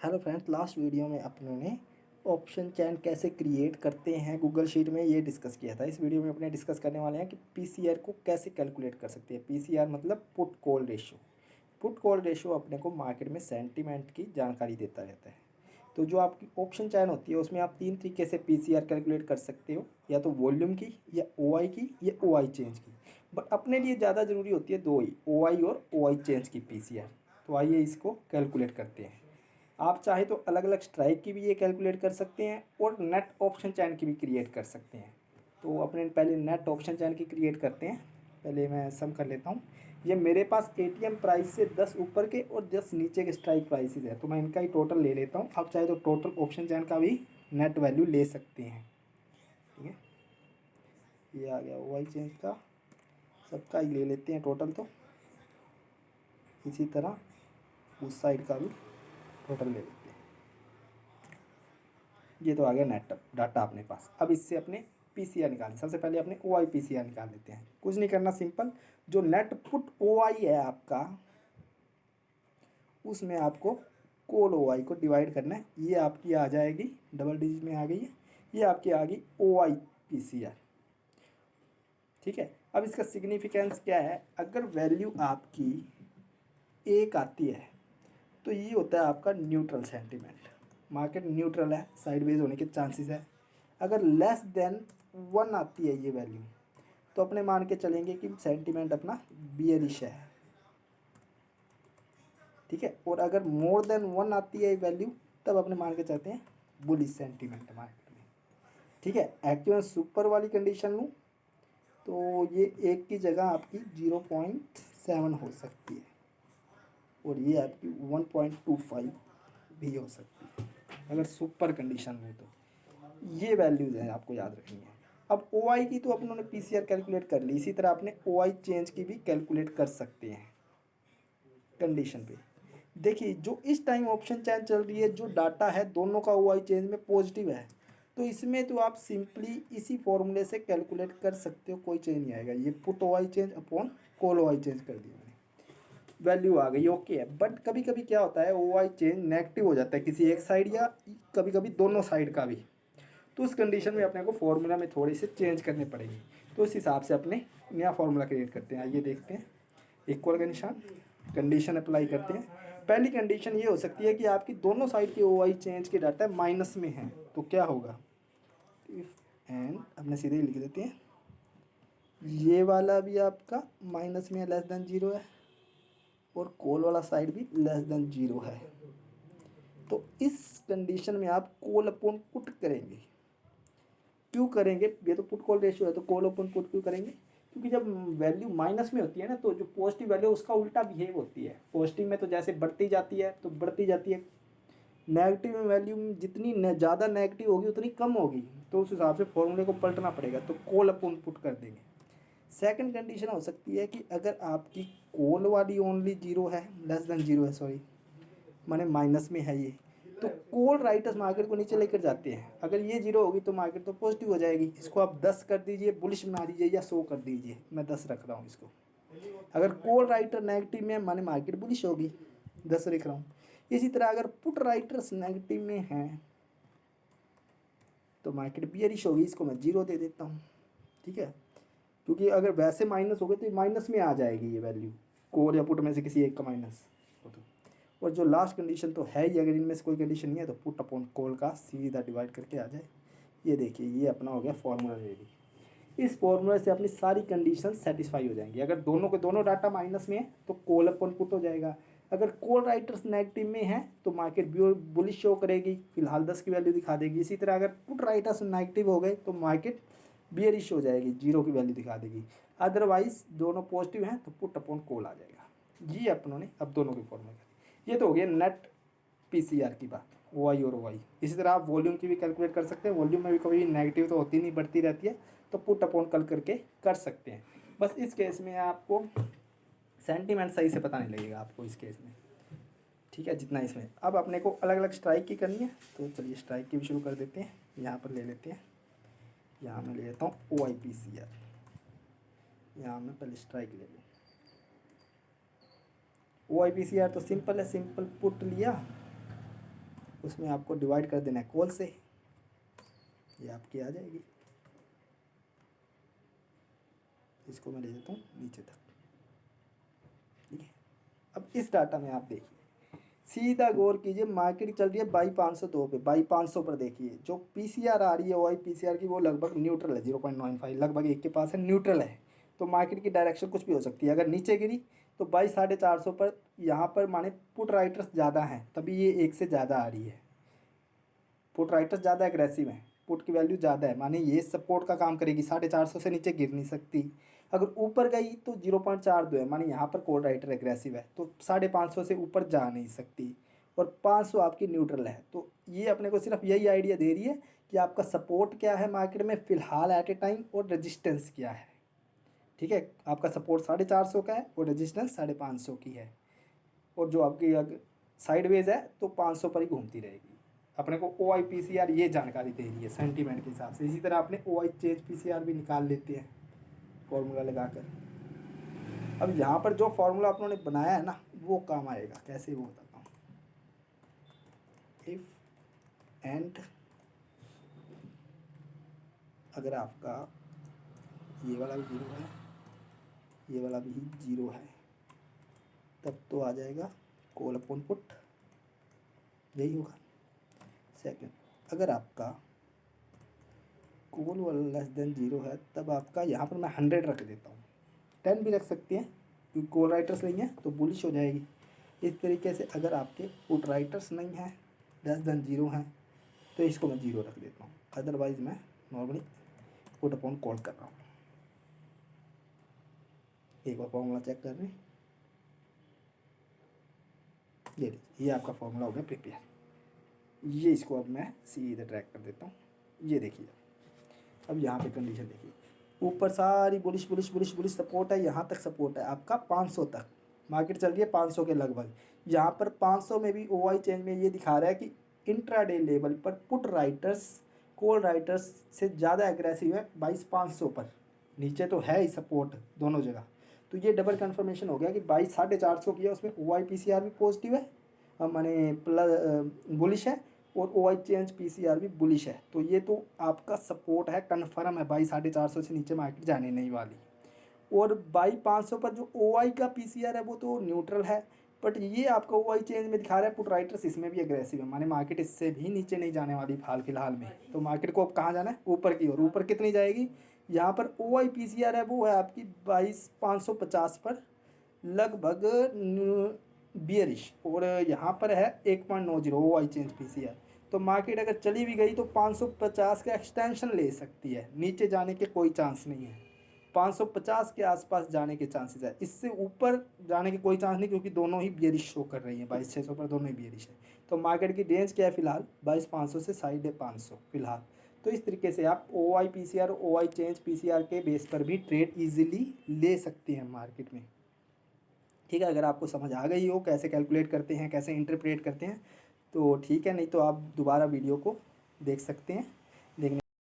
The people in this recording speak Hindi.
हेलो फ्रेंड्स, लास्ट वीडियो में अपने ने ऑप्शन चैन कैसे क्रिएट करते हैं गूगल शीट में ये डिस्कस किया था। इस वीडियो में अपने डिस्कस करने वाले हैं कि पीसीआर को कैसे कैलकुलेट कर सकते हैं। पीसीआर मतलब put call ratio. Put call ratio अपने को मार्केट में सेंटीमेंट की जानकारी देता रहता है। तो जो आपकी ऑप्शन चैन होती है उसमें आप तीन तरीके से पीसीआर कैलकुलेट कर सकते हो, या तो वॉल्यूम की, या ओआई की, या ओआई चेंज की। बट अपने लिए ज़्यादा ज़रूरी होती है दो ही, ओआई और ओआई चेंज की पीसीआर। तो आइए इसको कैलकुलेट करते हैं। आप चाहे तो अलग अलग स्ट्राइक की भी ये कैलकुलेट कर सकते हैं और नेट ऑप्शन चैन की भी क्रिएट कर सकते हैं। तो अपने पहले नेट ऑप्शन चैन की क्रिएट करते हैं। पहले मैं सम कर लेता हूँ। ये मेरे पास एटीएम प्राइस से 10 ऊपर के और 10 नीचे के स्ट्राइक प्राइसेस है, तो मैं इनका ही टोटल ले लेता हूँ। आप चाहे तो टोटल ऑप्शन चैन का भी नेट वैल्यू ले सकते हैं। ठीक है, ये आ गया वाई चेंज का, सबका ही ले लेते हैं टोटल। तो इसी तरह उस साइड का भी टोटल ले लेते हैं। ये तो आ गया नेट डाटा अपने पास। अब इससे अपने पीसीआर निकालें। सबसे पहले अपने ओआई पीसीआर निकाल लेते हैं। कुछ नहीं करना, सिंपल। जो नेट पुट ओआई है आपका, उसमें आपको कोल ओआई को डिवाइड करना है। ये आपकी आ जाएगी, डबल डिजिट में आ गई है, ये आपकी आ गई ओआई पीसीआर। ठीक है, अब इसका सिग्निफिकेंस क्या है? अगर वैल्यू आपकी एक आती है तो ये होता है आपका न्यूट्रल सेंटीमेंट। मार्केट न्यूट्रल है, साइडवेज होने के चांसेस है। अगर लेस देन 1 आती है ये वैल्यू, तो अपने मान के चलेंगे कि सेंटीमेंट अपना बियरिश है। ठीक है, और अगर मोर देन 1 आती है ये वैल्यू, तब अपने मान के चलते हैं बुलिश सेंटीमेंट मार्केट में। ठीक है, एक्चुअल सुपर वाली कंडीशन लूँ तो ये एक की जगह आपकी 0.7 हो सकती है, और ये आपकी 1.25 भी हो सकती है अगर सुपर कंडीशन हो। तो ये वैल्यूज़ हैं, आपको याद रखनी है। अब ओ आई की तो अपन ने पीसीआर कैलकुलेट कर ली, इसी तरह आपने ओ आई चेंज की भी कैलकुलेट कर सकते हैं कंडीशन पे। देखिए, जो इस टाइम ऑप्शन चेंज चल रही है, जो डाटा है दोनों का ओ आई चेंज में पॉजिटिव है, तो इसमें तो आप सिंपली इसी फॉर्मूले से कैलकुलेट कर सकते हो, कोई चेंज नहीं आएगा। ये put O I change upon call O I change कर दिया मैंने, वैल्यू आ गई, ओके है। बट कभी कभी क्या होता है, ओ आई चेंज नेगेटिव हो जाता है किसी एक साइड, या कभी कभी दोनों साइड का भी। तो उस कंडीशन में अपने को फॉर्मूला में थोड़ी सी चेंज करनी पड़ेगी। तो उस हिसाब से अपने नया फॉर्मूला क्रिएट करते हैं। आइए देखते हैं। इक्वल का निशान, कंडीशन अप्लाई करते हैं। पहली कंडीशन ये हो सकती है कि आपकी दोनों साइड के ओ आई चेंज के डाटा माइनस में है, तो क्या होगा? इफ एंड अपने सीधे ही लिख देते हैं, ये वाला भी आपका माइनस में है, लेस देन 0 है, और कॉल वाला साइड भी लेस देन 0 है। तो इस कंडीशन में आप कॉल अपॉन पुट करेंगे। क्यों करेंगे? ये तो पुट कॉल रेशियो है, तो कॉल अपॉन पुट क्यों करेंगे? क्योंकि जब वैल्यू माइनस में होती है ना, तो जो पॉजिटिव वैल्यू उसका उल्टा बिहेव होती है। पॉजिटिव में तो जैसे बढ़ती जाती है तो बढ़ती जाती है, नेगेटिव में वैल्यू जितनी ज़्यादा नेगेटिव होगी उतनी कम होगी। तो उस हिसाब से फॉर्मूले को पलटना पड़ेगा, तो कॉल अपॉन पुट कर देंगे। सेकंड कंडीशन हो सकती है कि अगर आपकी कॉल वाली ओनली 0 है, लेस देन 0 है, सॉरी, माने माइनस में है ये, तो कॉल राइटर्स मार्केट को नीचे लेकर जाते हैं। अगर ये 0 होगी तो मार्केट तो पॉजिटिव हो जाएगी। इसको आप 10 कर दीजिए, बुलिश बना दीजिए, या 100 कर दीजिए, मैं 10 रख रहा हूँ इसको। अगर कॉल राइटर नेगेटिव में माने मार्केट बुलिश होगी, 10 लिख रहा हूँ। इसी तरह अगर पुट राइटर्स नेगेटिव में हैं तो मार्केट बियरिश होगी, इसको मैं 0 दे देता हूँ। ठीक है, क्योंकि अगर वैसे माइनस हो गए तो माइनस में आ जाएगी ये वैल्यू, कोर या पुट में से किसी एक का माइनस हो तो। और जो लास्ट कंडीशन तो है ही, अगर इनमें से कोई कंडीशन नहीं है तो पुट अपॉन कॉल का सीधा डिवाइड करके आ जाए। ये देखिए, ये अपना हो गया फॉर्मूला रेडी। इस फॉर्मूले से अपनी सारी कंडीशन सेटिस्फाई हो जाएंगी। अगर दोनों के दोनों डाटा माइनस में है तो कॉल अपॉन पुट हो जाएगा। अगर कॉल राइटर्स नेगेटिव में है तो मार्केट बुलिश शो करेगी, फिलहाल 10 की वैल्यू दिखा देगी। इसी तरह अगर पुट राइटर्स नेगेटिव हो गए तो मार्केट बियरिश हो जाएगी, 0 की वैल्यू दिखा देगी। अदरवाइज दोनों पॉजिटिव हैं तो पुट अपॉन कॉल आ जाएगा। ये अपनों ने अब दोनों की फॉर्मूला करी। ये तो हो गया नेट पीसीआर की बात, ओ आई और ओ आई। इसी तरह आप वॉल्यूम की भी कैलकुलेट कर सकते हैं। वॉल्यूम में भी कभी नेगेटिव तो होती नहीं, बढ़ती रहती है, तो पुट अपॉन कल करके कर सकते हैं। बस इस केस में आपको सेंटीमेंट सही से पता नहीं लगेगा आपको इस केस में। ठीक है, जितना इसमें। अब अपने को अलग अलग स्ट्राइक की करनी है, तो चलिए स्ट्राइक की भी शुरू कर देते हैं। यहाँ पर ले लेते हैं, यहाँ मैं ले लेता हूँ ओ आई पी सी आर। यहाँ मैं पहले स्ट्राइक ले लूँ। ओ आई पी सी आर तो सिंपल है, सिंपल पुट लिया उसमें आपको डिवाइड कर देना है कॉल से, ये आपकी आ जाएगी। इसको मैं ले देता हूँ नीचे तक, ठीक है। अब इस डाटा में आप देखिए, सीधा गौर कीजिए, मार्केट चल रही है 22,502 पे, 22,500 पर देखिए जो पीसीआर आ रही है OI पीसीआर की, वो लगभग न्यूट्रल है, 0.95 लगभग 1 के पास है, न्यूट्रल है। तो मार्केट की डायरेक्शन कुछ भी हो सकती है। अगर नीचे गिरी तो 22,450 पर, यहाँ पर माने पुट राइटर्स ज़्यादा हैं तभी ये 1 से ज़्यादा आ रही है। पुट राइटर्स ज़्यादा एग्रेसिव हैं, पुट की वैल्यू ज़्यादा है, माने ये सपोर्ट का काम करेगी, 450 से नीचे गिर नहीं सकती। अगर ऊपर गई तो 0.42 है, माने यहाँ पर कॉल राइटर एग्रेसिव है तो 550 से ऊपर जा नहीं सकती, और 500 आपकी न्यूट्रल है। तो ये अपने को सिर्फ यही आइडिया दे रही है कि आपका सपोर्ट क्या है मार्केट में फ़िलहाल एट ए टाइम, और रेजिस्टेंस क्या है, ठीक है। आपका सपोर्ट 450 का है और रेजिस्टेंस 550 की है, और जो आपकी अगर साइडवेज है तो 500 पर ही घूमती रहेगी। अपने को OI PCR ये जानकारी दे रही है सेंटीमेंट के हिसाब से। इसी तरह अपने OI चेंज PCR भी निकाल लेते हैं फॉर्मूला लगाकर। अब यहाँ पर जो फॉर्मूला आप लोगों ने बनाया है ना, वो काम आएगा, कैसे वो बताता हूँ। इफ एंड अगर आपका ये वाला भी 0 है, ये वाला भी 0 है, तब तो आ जाएगा कॉल अपॉन पुट, यही होगा। सेकंड, अगर आपका कॉल वाला लेस देन 0 है, तब आपका यहाँ पर मैं 100 रख देता हूँ, 10 भी रख सकते हैं क्योंकि कॉल राइटर्स नहीं है तो बुलिश हो जाएगी। इस तरीके से अगर आपके पुट राइटर्स नहीं है, लेस देन 0 है, तो इसको मैं 0 रख देता हूँ। अदरवाइज मैं नॉर्मली पुट अपॉन कॉल कर रहा हूँ। एक बार फॉर्मूला चेक कर रहे हैं, ये आपका फॉर्मूला हो गया प्रिपेयर। ये इसको अब मैं सीधे ट्रैक कर देता हूँ। ये देखिए, अब यहाँ पे कंडीशन देखिए, ऊपर सारी bullish bullish bullish bullish support है, यहाँ तक सपोर्ट है आपका 500 तक, मार्केट चल रही है 500 के लगभग। यहाँ पर 500 में भी OI चेंज में ये दिखा रहा है कि इंट्राडे लेवल पर पुट राइटर्स कॉल राइटर्स से ज़्यादा एग्रेसिव है 22,500 पर, नीचे तो है ही सपोर्ट दोनों जगह। तो ये डबल कन्फर्मेशन हो गया कि 22,450 किया, उसमें OI PCR भी पॉजिटिव है, माने प्लस बुलिश है, और OI चेंज PCR भी बुलिश है। तो ये तो आपका सपोर्ट है, कन्फर्म है, 22,450 से नीचे मार्केट जाने नहीं वाली। और 22,500 पर जो OI का PCR है वो तो न्यूट्रल है, बट ये आपका OI चेंज में दिखा रहा है पुट राइटर्स इसमें भी एग्रेसिव है, माने मार्केट इससे भी नीचे नहीं जाने वाली फिलहाल में। तो मार्केट को अब कहाँ जाना है, ऊपर की ओर। ऊपर कितनी जाएगी, यहाँ पर OI PCR है वो है आपकी 22,550 पर, लगभग बियरिश, और यहाँ पर है 1.90 OI चेंज PCR। तो मार्केट अगर चली भी गई तो 550 का एक्सटेंशन ले सकती है, नीचे जाने के कोई चांस नहीं है। 550 के आसपास जाने के चांसेस है, इससे ऊपर जाने के कोई चांस नहीं, क्योंकि दोनों ही बियरिश शो कर रही हैं, 22,600 पर दोनों ही बियरिश है। तो मार्केट की रेंज क्या है फिलहाल, 22,500 से 550 फिलहाल। तो इस तरीके से आप OI PCR OI change PCR के बेस पर भी ट्रेड ईजिली ले सकते हैं मार्केट में, ठीक है। अगर आपको समझ आ गई हो कैसे कैलकुलेट करते हैं, कैसे इंटरप्रेट करते हैं, तो ठीक है, नहीं तो आप दोबारा वीडियो को देख सकते हैं।